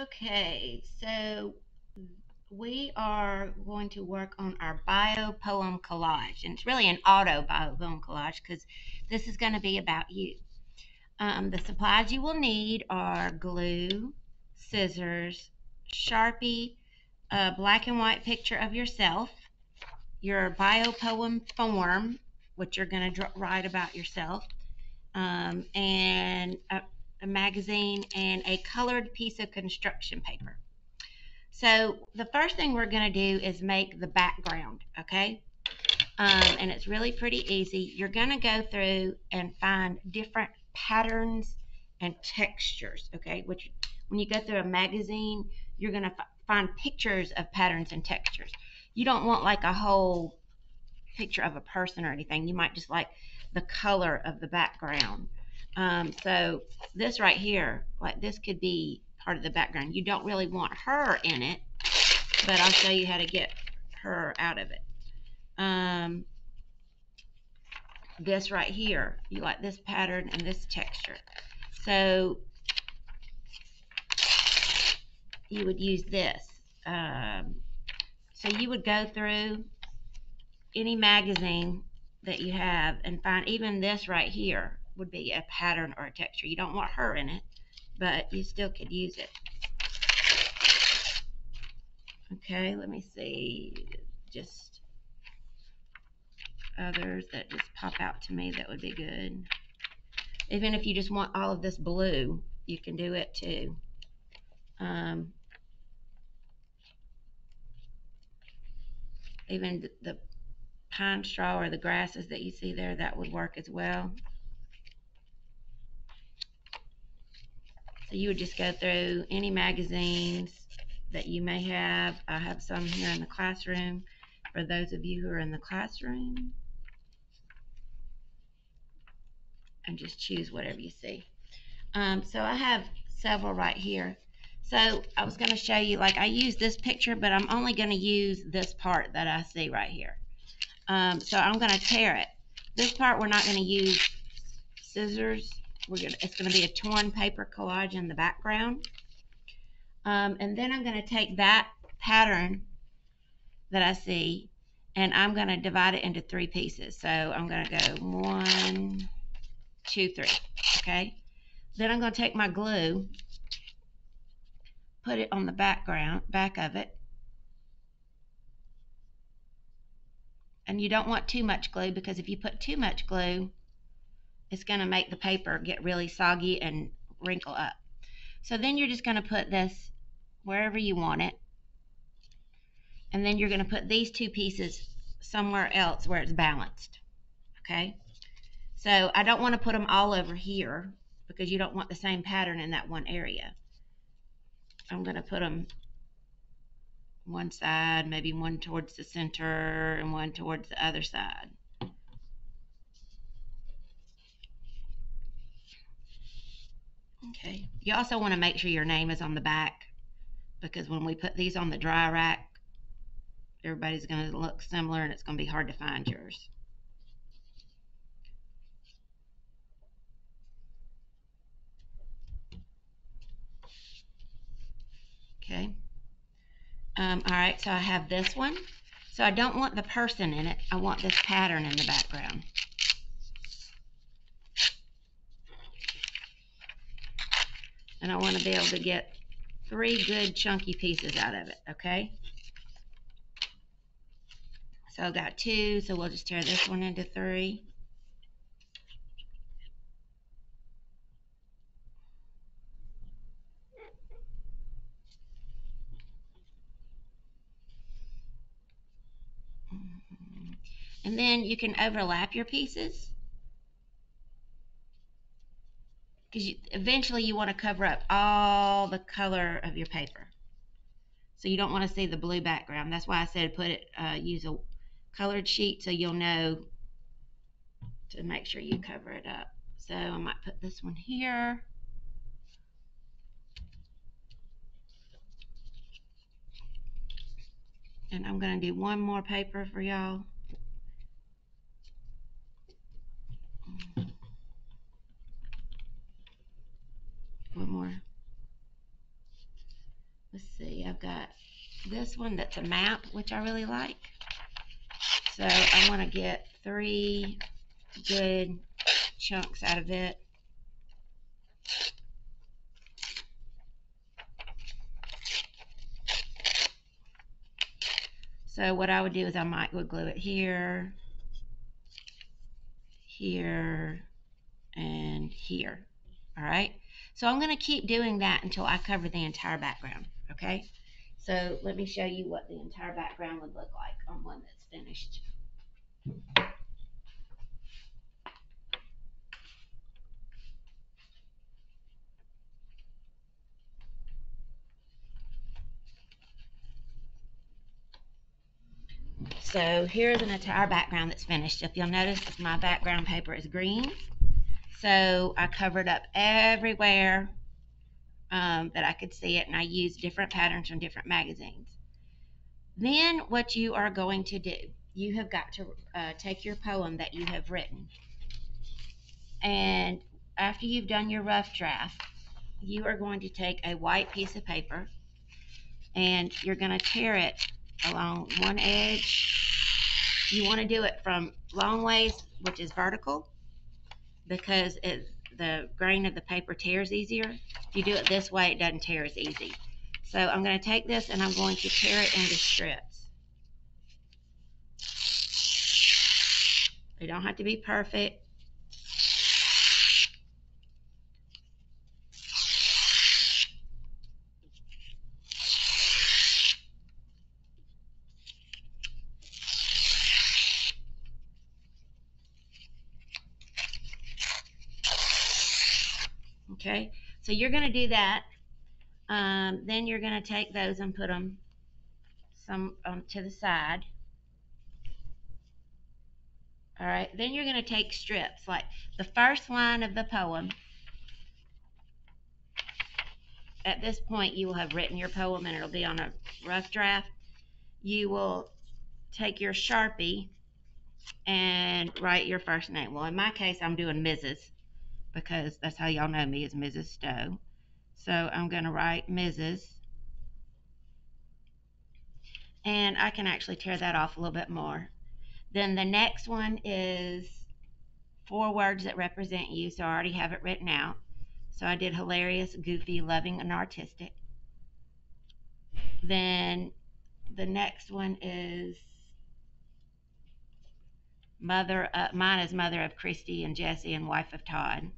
Okay, so we are going to work on our bio poem collage, and it's really an auto bio poem collage because this is going to be about you. The supplies you will need are glue, scissors, Sharpie, a black and white picture of yourself, your bio poem form, which you're going to write about yourself, and a magazine and a colored piece of construction paper. So the first thing we're going to do is make the background, okay? And it's really pretty easy. You're going to go through and find different patterns and textures, okay? Which, when you go through a magazine, you're going to find pictures of patterns and textures. You don't want like a whole picture of a person or anything. You might just like the color of the background. So this right here, like this could be part of the background. You don't really want her in it, but I'll show you how to get her out of it. This right here, you like this pattern and this texture. So you would use this. So you would go through any magazine that you have and find, even this right here would be a pattern or a texture. You don't want her in it, but you still could use it. Okay, let me see, just others that just pop out to me that would be good. Even if you just want all of this blue, you can do it too. Even the pine straw or the grasses that you see there, that would work as well. So you would just go through any magazines that you may have. I have some here in the classroom for those of you who are in the classroom. And just choose whatever you see. So I have several right here. So I was going to show you, like I use this picture, but I'm only going to use this part that I see right here. So I'm going to tear it. This part we're not going to use scissors. It's going to be a torn paper collage in the background. And then I'm going to take that pattern that I see, and I'm going to divide it into 3 pieces. So I'm going to go 1, 2, 3. Okay. Then I'm going to take my glue, put it on the back of it. And you don't want too much glue, because if you put too much glue, it's going to make the paper get really soggy and wrinkle up. So then you're just going to put this wherever you want it. And then you're going to put these 2 pieces somewhere else where it's balanced. Okay? So I don't want to put them all over here, because you don't want the same pattern in that one area. I'm going to put them one side, maybe one towards the center and one towards the other side. Okay. You also want to make sure your name is on the back, because when we put these on the dry rack, everybody's going to look similar and it's going to be hard to find yours. Okay. All right, so I have this one. So I don't want the person in it. I want this pattern in the background. And I want to be able to get 3 good chunky pieces out of it, okay? So I've got 2, so we'll just tear this one into 3. And then you can overlap your pieces, because eventually you want to cover up all the color of your paper. So you don't want to see the blue background. That's why I said use a colored sheet, so you'll know to make sure you cover it up. So I might put this one here. And I'm going to do one more paper for y'all. One more. let's see, I've got this one that's a map, which I really like. So I want to get 3 good chunks out of it. So what I would do is I might would glue it here, here, and here. All right. So I'm going to keep doing that until I cover the entire background. Okay. So let me show you what the entire background would look like on one that's finished. So here's an entire background that's finished. If you'll notice, my background paper is green. So I covered up everywhere that I could see it, and I used different patterns from different magazines. Then what you are going to do, you have got to take your poem that you have written, and after you've done your rough draft, you are going to take a white piece of paper and you're going to tear it along one edge. You want to do it from long ways, which is vertical, because the grain of the paper tears easier. If you do it this way, it doesn't tear as easy. So I'm going to take this and I'm going to tear it into strips. They don't have to be perfect. Okay, so you're going to do that. Then you're going to take those and put them some to the side. All right, then you're going to take strips, like the first line of the poem. At this point, you will have written your poem and it'll be on a rough draft. You will take your Sharpie and write your first name. Well, in my case, I'm doing Mrs. because that's how y'all know me, is Mrs. Stowe. So I'm going to write Mrs. And I can actually tear that off a little bit more. Then the next one is 4 words that represent you, so I already have it written out. So I did hilarious, goofy, loving, and artistic. Then the next one is mother. Mine is mother of Christy and Jesse and wife of Todd.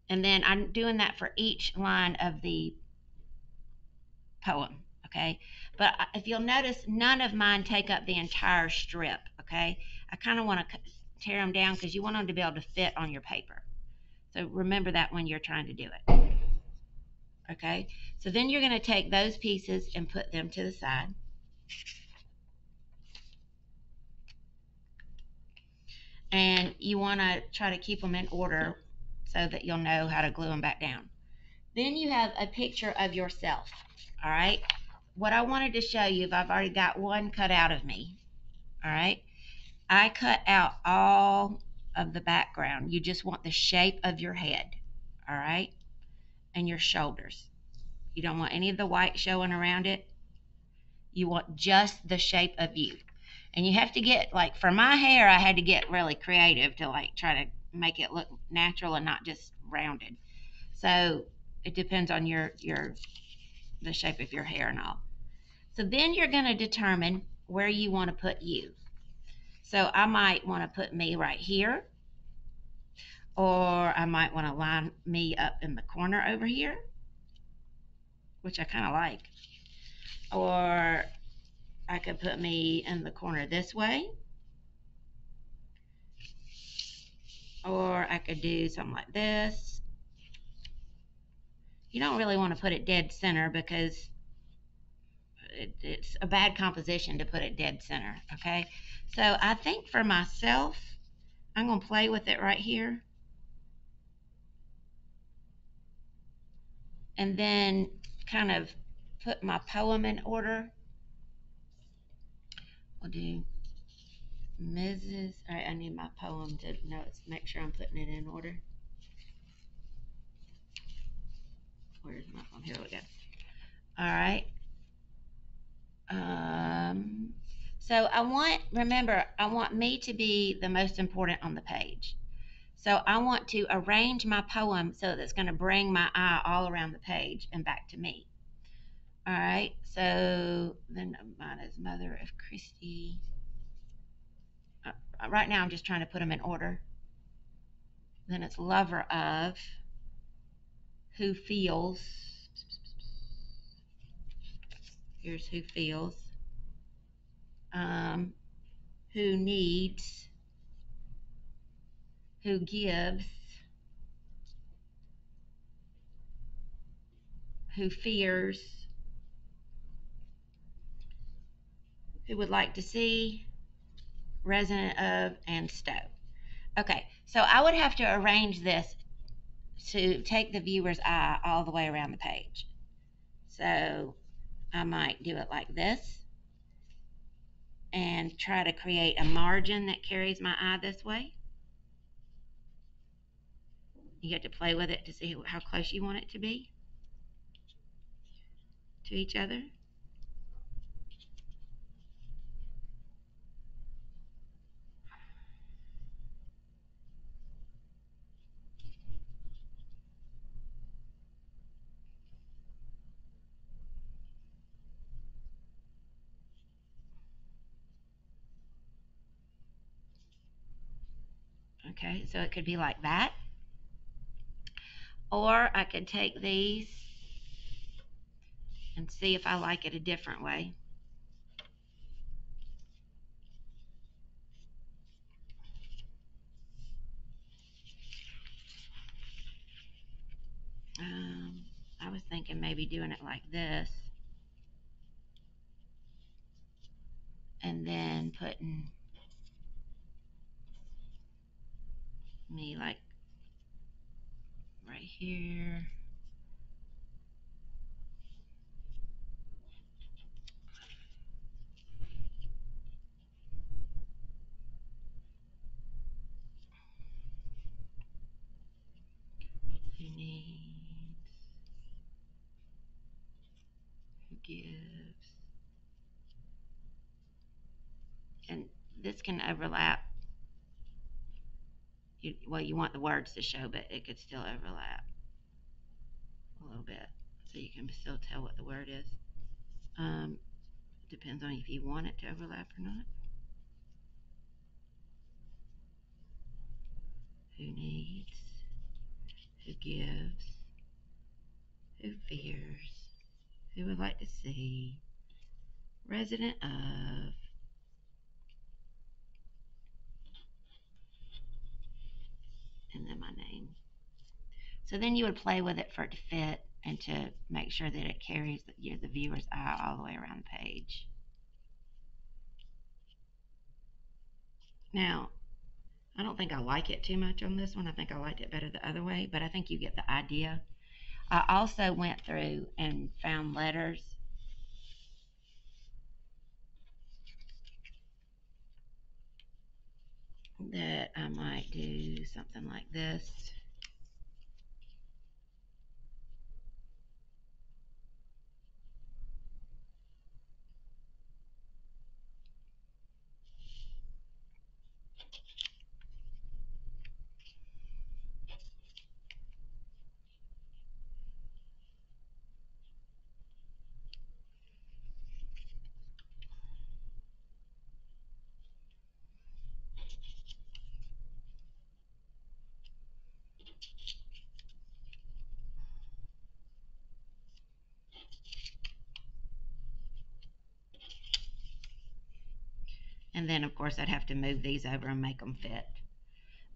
And then I'm doing that for each line of the poem, okay? But if you'll notice, none of mine take up the entire strip, okay? I kind of want to tear them down because you want them to be able to fit on your paper. So remember that when you're trying to do it. Okay, so then you're going to take those pieces and put them to the side. And you want to try to keep them in order so that you'll know how to glue them back down. Then you have a picture of yourself, all right? What I wanted to show you, if I've already got one cut out of me, all right? I cut out all of the background. You just want the shape of your head, all right? And your shoulders. You don't want any of the white showing around it. You want just the shape of you. And you have to get, like, for my hair, I had to get really creative to, like, try to make it look natural and not just rounded. So it depends on the shape of your hair and all. So then you're going to determine where you want to put you. So I might want to put me right here, or I might want to line me up in the corner over here, which I kind of like. Or I could put me in the corner this way. Or I could do something like this. You don't really want to put it dead center because it's a bad composition to put it dead center, okay? So I think for myself, I'm going to play with it right here. And then kind of put my poem in order. We'll do Mrs. All right, I need my poem to make sure I'm putting it in order. Where's my poem? Here we go. All right. So remember, I want me to be the most important on the page. So I want to arrange my poem so that it's going to bring my eye all around the page and back to me. All right. So then mine is Mother of Christie. Right now I'm just trying to put them in order. Then it's Lover of, Who Feels. Here's Who Feels. Who Needs, Who Gives, Who Fears, Who Would Like to See, Resident of, and Stowe. Okay, so I would have to arrange this to take the viewer's eye all the way around the page. So I might do it like this and try to create a margin that carries my eye this way. You have to play with it to see how close you want it to be to each other. Okay, so it could be like that. Or I could take these and see if I like it a different way. I was thinking maybe doing it like this and then putting me like right here. Who needs, who gives. And this can overlap. Well, you want the words to show, but it could still overlap a little bit. So you can still tell what the word is. Depends on if you want it to overlap or not. Who needs, who gives, who fears, who would like to see, resident of, and then my name. So then you would play with it for it to fit and to make sure that it carries the viewer's eye all the way around the page. Now, I don't think I like it too much on this one. I think I liked it better the other way, but I think you get the idea. I also went through and found letters that I might do something like this. And then, of course, I'd have to move these over and make them fit.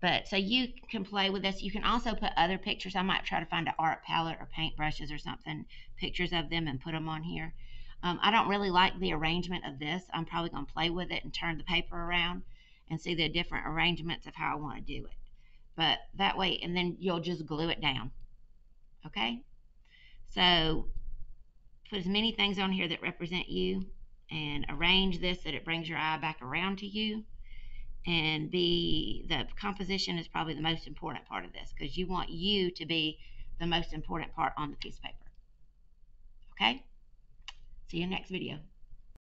But so you can play with this. You can also put other pictures. I might try to find an art palette or paint brushes or something, pictures of them, and put them on here. I don't really like the arrangement of this. I'm probably going to play with it and turn the paper around and see the different arrangements of how I want to do it. But that way, and then you'll just glue it down. Okay? So put as many things on here that represent you and arrange this so that it brings your eye back around to you. And the composition is probably the most important part of this because you want you to be the most important part on the piece of paper. Okay? See you next video.